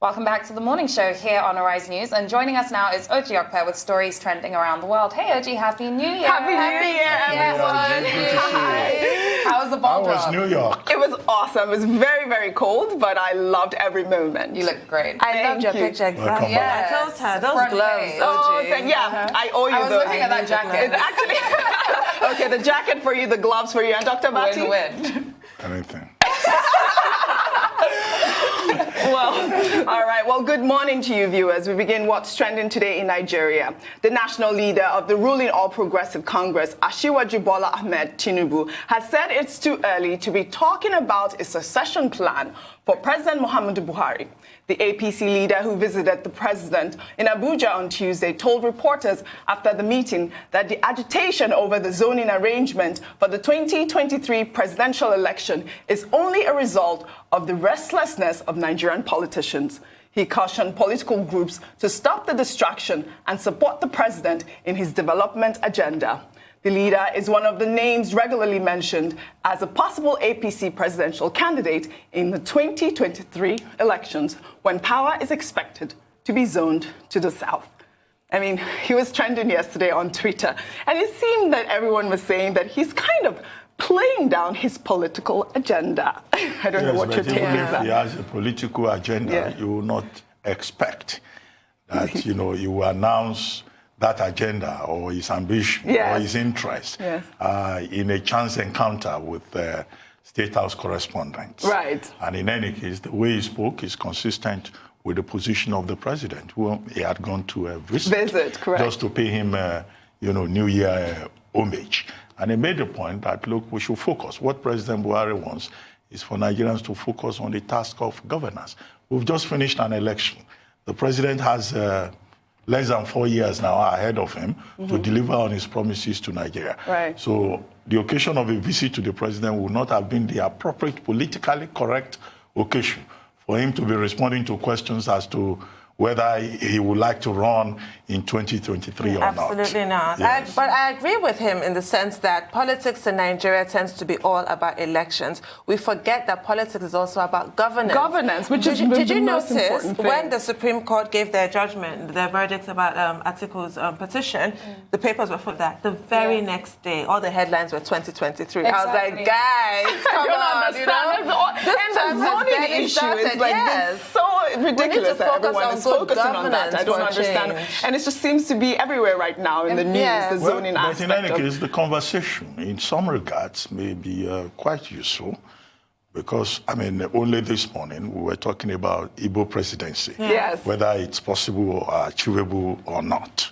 Welcome back to the morning show here on Arise News, and joining us now is Ojy Okpe with stories trending around the world. Hey Ojy, Happy New Year! Happy New Year, everyone! Hi. How was the ball drop? How was New York? It was awesome. It was very, very cold, but I loved every moment. You look great. I loved your picture. Exactly. Yes. I told her those gloves. Oh, Ojy. yeah, I owe you I was those. looking at that jacket. It's actually okay. The jacket for you, the gloves for you, and Dr. Bati. Win-win. Anything. Well, all right. Well, good morning to you, viewers. We begin what's trending today in Nigeria. The national leader of the ruling All Progressive Congress, Asiwaju Bola Ahmed Tinubu, has said it's too early to be talking about a succession plan for President Muhammadu Buhari. The APC leader who visited the president in Abuja on Tuesday told reporters after the meeting that the agitation over the zoning arrangement for the 2023 presidential election is only a result of the restlessness of Nigerian politicians. He cautioned political groups to stop the distraction and support the president in his development agenda. The leader is one of the names regularly mentioned as a possible APC presidential candidate in the 2023 elections, when power is expected to be zoned to the south. I mean, he was trending yesterday on Twitter, and it seemed that everyone was saying that he's kind of playing down his political agenda. I don't know what your take is. If he has a political agenda, you will not expect that, he will announce that agenda or his ambition or his interest in a chance encounter with State House correspondents. Right. And in any case, the way he spoke is consistent with the position of the president, who he had gone to visit correct. Just to pay him, New Year homage. And he made the point that, look, we should focus. What President Buhari wants is for Nigerians to focus on the task of governance. We've just finished an election. The president has less than 4 years now ahead of him to deliver on his promises to Nigeria. Right. So the occasion of a visit to the president would not have been the appropriate, politically correct occasion for him to be responding to questions as to whether he would like to run in 2023 or not. Absolutely not. Yes. But I agree with him in the sense that politics in Nigeria tends to be all about elections. We forget that politics is also about governance. Governance, which is Did you most notice important thing. when the Supreme Court gave their judgment, their verdicts about Atiku's petition, the papers were full of that. The very next day, all the headlines were 2023. Exactly. I was like, guys, come on, This zoning issue is like so ridiculous that everyone is focusing on that. I don't understand. And it just seems to be everywhere right now in the news, the zoning aspect. But in any case, the conversation, in some regards, may be quite useful. Because, only this morning we were talking about Igbo presidency. Yes. Whether it's possible or achievable or not.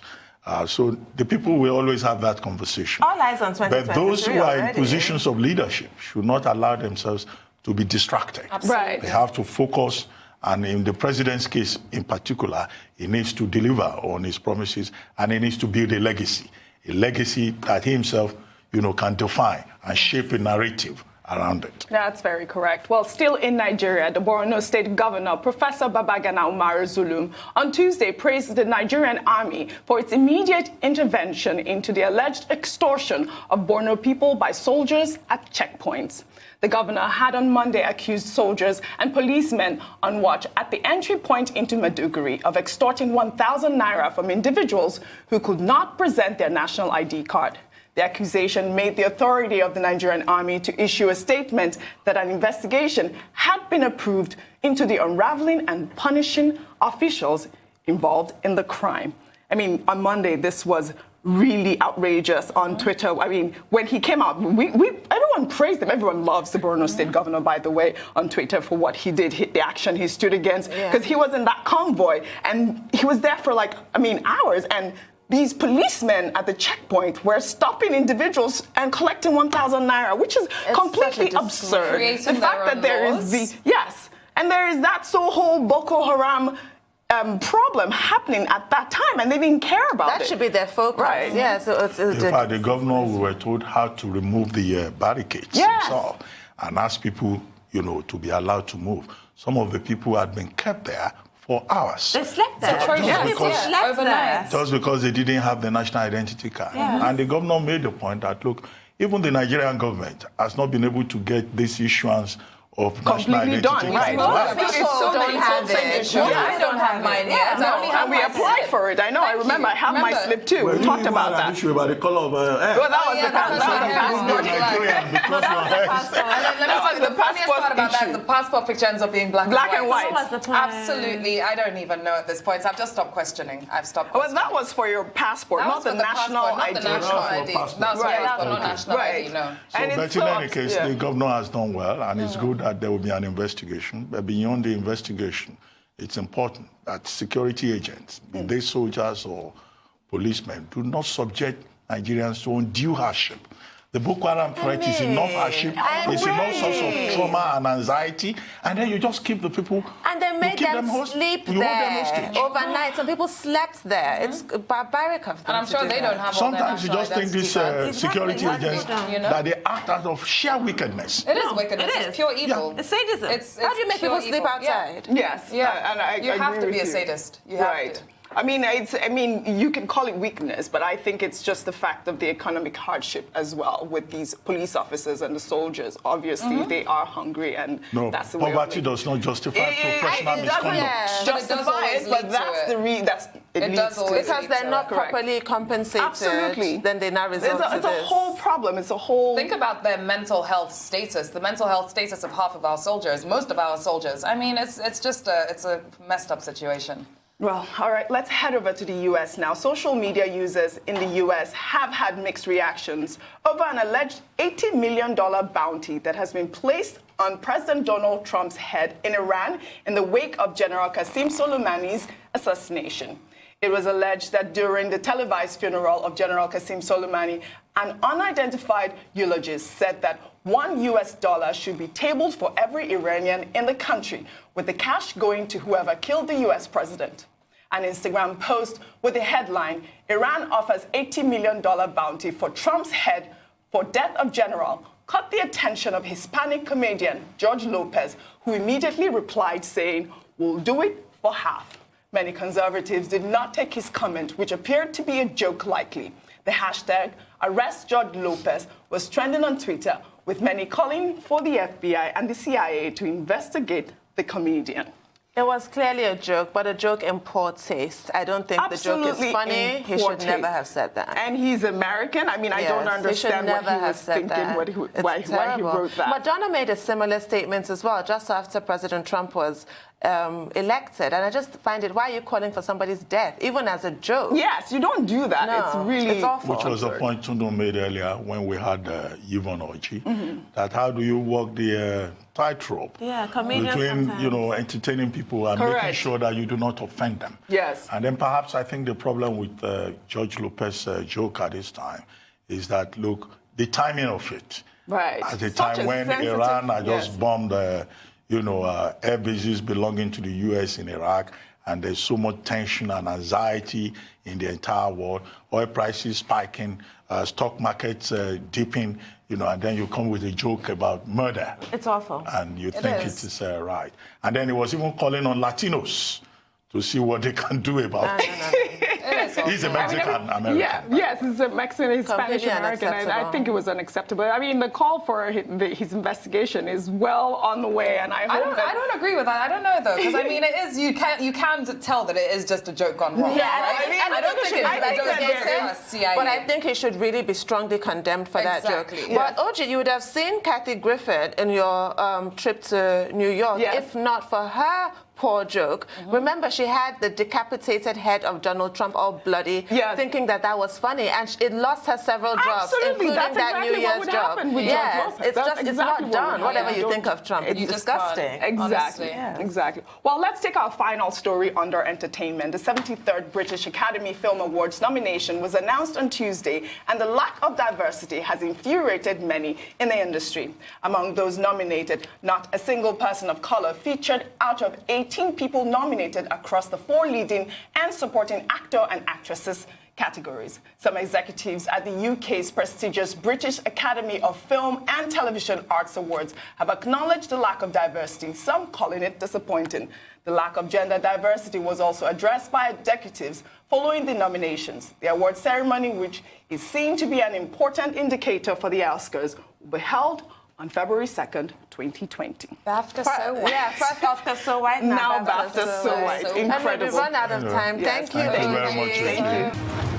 So the people will always have that conversation. All eyes on 2023 But those who are in already. positions of leadership should not allow themselves to be distracted. Absolutely. Right. They have to focus, and in the president's case in particular, he needs to deliver on his promises, and he needs to build a legacy that he himself, can define and shape a narrative around it. That's very correct. Well, still in Nigeria, the Borno State Governor Professor Babagana Umar Zulum on Tuesday praised the Nigerian army for its immediate intervention into the alleged extortion of Borno people by soldiers at checkpoints. The governor had on Monday accused soldiers and policemen on watch at the entry point into Maiduguri of extorting 1,000 naira from individuals who could not present their national ID card. The accusation made the authority of the Nigerian army to issue a statement that an investigation had been approved into the unraveling and punishing officials involved in the crime. On Monday, this was really outrageous on Twitter. When he came out, everyone praised him. Everyone loves the Borno State Governor, by the way, on Twitter for what he did, the action he stood against, because he was in that convoy and he was there for hours. And these policemen at the checkpoint were stopping individuals and collecting 1,000 naira, which is completely absurd. The fact that there is and there is that whole Boko Haram problem happening at that time, and they didn't care about it. That should be their focus. Right. Yeah, so it's in fact, the governor, we were told how to remove the barricades himself and ask people, to be allowed to move. Some of the people had been kept there for hours. They slept there. Overnight. Just because they didn't have the national identity card. And the governor made the point that, look, even the Nigerian government has not been able to get this issuance of national completely identity. done. Right. Most people don't have it. I don't have mine yet. No, and we applied for it. I know. I remember. I have my slip too. We talked about that. About the color of hair. Well, that was the passport. The funniest part about that is the passport picture ends up being black and white. Absolutely. I don't even know at this point. So I've just stopped questioning. I've stopped questioning. Well, that was for your passport, not the national ID. That's not national ID, no. But in any case, the governor has done well, and it's good that there will be an investigation. But beyond the investigation, it's important that security agents, be they soldiers or policemen, do not subject Nigerians to undue hardship. The Boko Haram threat is enough hardship, it's enough source of trauma and anxiety, and then you just keep the people. And they made them sleep there overnight. Some people slept there. It's barbaric of them. And I'm sure they don't have. Sometimes you just think these security agents that they act out of sheer wickedness. It is wickedness. It's pure evil. It's sadism. How do you make people sleep outside? Yes. Yeah. And you have to be a sadist. You have to. I mean, you can call it weakness, but I think it's just the fact of the economic hardship as well with these police officers and the soldiers. Obviously, they are hungry, and that's the way. Poverty does not justify professional misconduct. Justify it, but that's it does always because they're not properly compensated. Absolutely. Then they now resort to this. It's a whole problem. It's a whole. Think about their mental health status. The mental health status of half of our soldiers, most of our soldiers. I mean, it's a messed up situation. Well, all right, let's head over to the U.S. now. Social media users in the U.S. have had mixed reactions over an alleged $80 million bounty that has been placed on President Donald Trump's head in Iran in the wake of General Qasem Soleimani's assassination. It was alleged that during the televised funeral of General Qasem Soleimani, an unidentified eulogist said that $1 should be tabled for every Iranian in the country, with the cash going to whoever killed the U.S. president. An Instagram post with the headline, Iran offers $80 million bounty for Trump's head for death of general, caught the attention of Hispanic comedian Ojy Okpe, who immediately replied saying, "We'll do it for half." Many conservatives did not take his comment, which appeared to be a joke likely. The hashtag #ArrestJoyLopez was trending on Twitter, with many calling for the FBI and the CIA to investigate the comedian. It was clearly a joke, but a joke in poor taste. I don't think the joke is funny. He should never have said that. And he's American. I mean, I don't understand what he was thinking, why he wrote that. Madonna made a similar statement as well, just after President Trump was elected. And I just find it, why are you calling for somebody's death, even as a joke? Yes, you don't do that. No, it's really awful. Which was a point Tinubu made earlier when we had Yvonne Ojy, that how do you walk the tightrope between, entertaining people and making sure that you do not offend them. Yes. And then perhaps I think the problem with Ojy Okpe's joke at this time is that, look, the timing of it. Right. At the time when Iran had just bombed, air bases belonging to the U.S. in Iraq, and there's so much tension and anxiety in the entire world, oil prices spiking, stock markets dipping, and then you come with a joke about murder. It's awful. And you think it is right. And then he was even calling on Latinos to see what they can do about it. He's a Mexican American. Yes, he's a Mexican, Spanish American, and I think it was unacceptable. I mean, the call for his investigation is well on the way, and I don't agree with that. I don't know though, because I mean, it is you can tell that it is just a joke gone wrong. Yeah, right? I don't think it's but I think he should really be strongly condemned for that joke. But Ojy, you would have seen Kathy Griffith in your trip to New York, if not for her poor joke. Remember, she had the decapitated head of Donald Trump all bloody, thinking that was funny, and it lost her several jobs, including that New Year's job. It's not done. Whatever you think of Trump, it's disgusting. Exactly. Exactly. Well, let's take our final story under entertainment. The 73rd British Academy Film Awards nomination was announced on Tuesday, and the lack of diversity has infuriated many in the industry. Among those nominated, not a single person of color featured out of 18 people nominated across the 4 leading and supporting actor and actresses categories. Some executives at the UK's prestigious British Academy of Film and Television Arts Awards have acknowledged the lack of diversity, some calling it disappointing. The lack of gender diversity was also addressed by executives following the nominations. The award ceremony, which is seen to be an important indicator for the Oscars, will be held on February 2nd, 2020. BAFTA so white. Yeah, first BAFTA so white, now BAFTA so white. Incredible. And we've run out of time. Yes, Thank you. Thank you very much. Thank you.